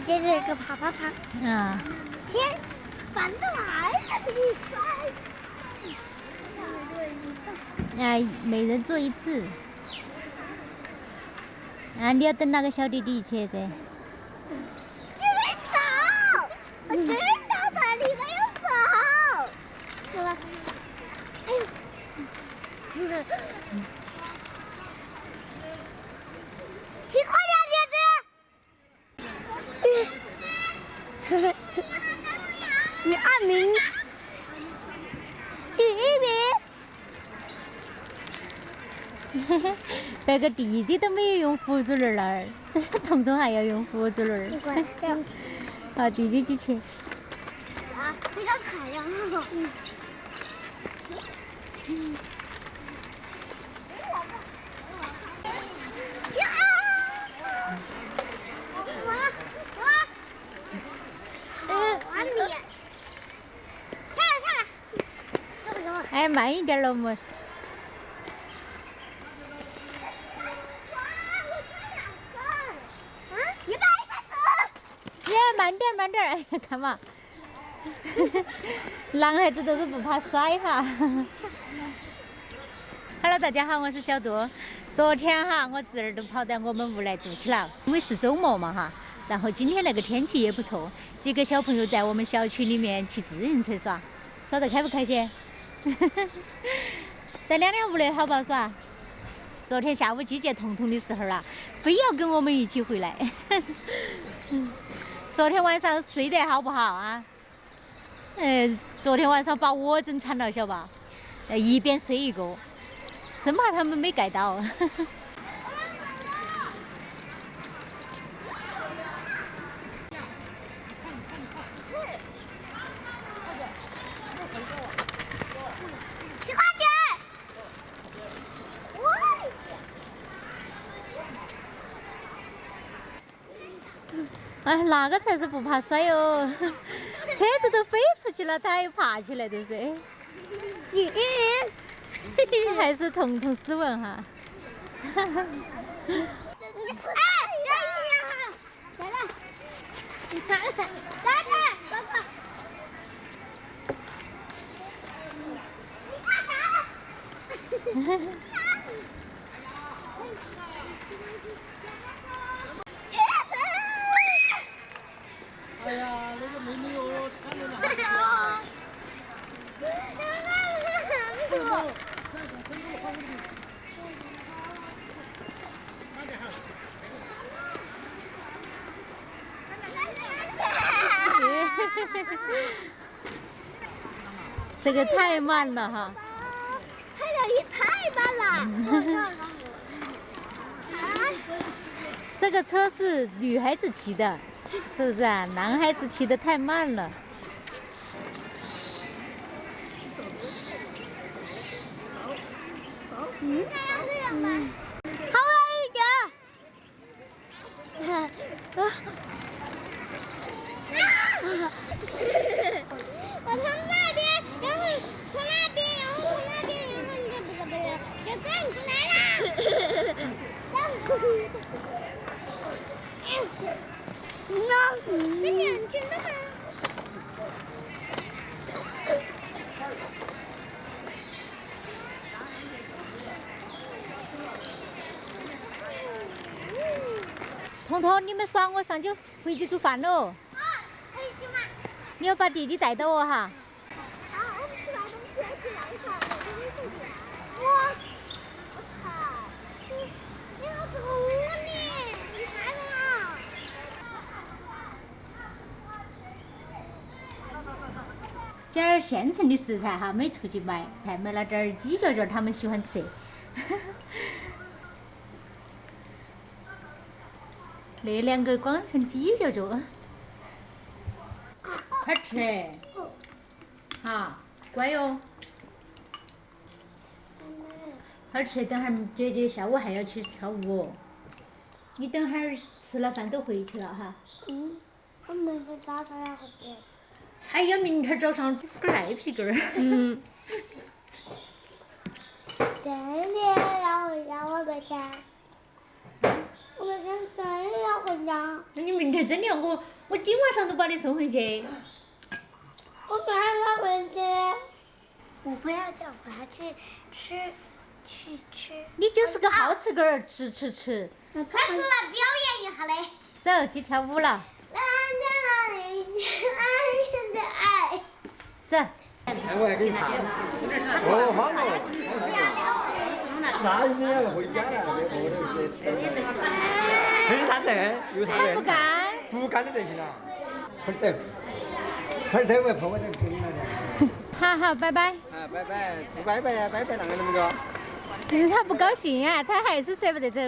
接着一个爬爬爬。天，反正还是一块。每人做一次。你要等那个小弟弟去噻。你没走，我知道的，你没有走，对吧？哎呦，骑快点，姐姐。你按名，第一名。这个弟弟都没有用辅助轮儿，彤彤还要用辅助轮儿。好，弟弟去骑。啊，那个卡呀。完你，下来。哎，慢一点了么？慢点慢点，哎呀，看嘛，男孩子都是不怕摔哈。Hello， 大家好，我是小杜。昨天哈，我侄儿都跑到我们屋来住起了，因为是周末嘛哈。然后今天那个天气也不错，几个小朋友在我们小区里面骑自行车耍，耍得开不开心？在亮亮屋里好不好耍？昨天下午去接彤彤的时候啦，非要跟我们一起回来。昨天晚上睡得好不好啊？昨天晚上把我整惨了，晓得吧？一边睡一个，生怕他们没盖到。骑快点！哎，那个才是不怕摔哦，车子都飞出去了，他还爬起来的噻。还是彤彤斯文哈。哎呀！来了，来来，哥哥。你干啥？哎呀，那个妹妹哟，抢了那个。这个太慢了哈！太阳也太慢了。这个车是女孩子骑的，是不是啊？男孩子骑的太慢了。这样吧，好了一点。我从那边，然后从那边，然后从那边，然后你看不是，小哥你过来啦！这两圈的吗？彤彤，你们耍，我上去回去煮饭喽。可以去吗？你要把弟弟带到我哈。我们去拿东西，去拿一下，我靠！你好可恶呢！你看了？捡点现成的食材哈，没出去买，还买了点鸡脚脚，他们喜欢吃。那两个光很鸡脚脚，快吃，好，乖哟，快吃，等会儿姐姐下午还要去跳舞，你等会儿吃了饭都回去了哈。我没明天早上要回去。还有明天早上，你是个赖皮根儿。今天要回家，我不想。我们现在真的要回家。那你明天真的要我今晚上都把你送回去。我不要回去。我不要叫我要去吃。你就是个好吃根儿，吃。快出来表演一下嘞！走，去跳舞了。的爱。走。哎，我还给你唱。哦，好了。那一定要回家了，没啥子，有啥子？不干。不干的得行了。快走，快走，我碰我就跟了的。好，拜拜。啊，拜拜，不拜拜呀，拜拜啷个那么个？他不高兴啊，他还是舍不得走。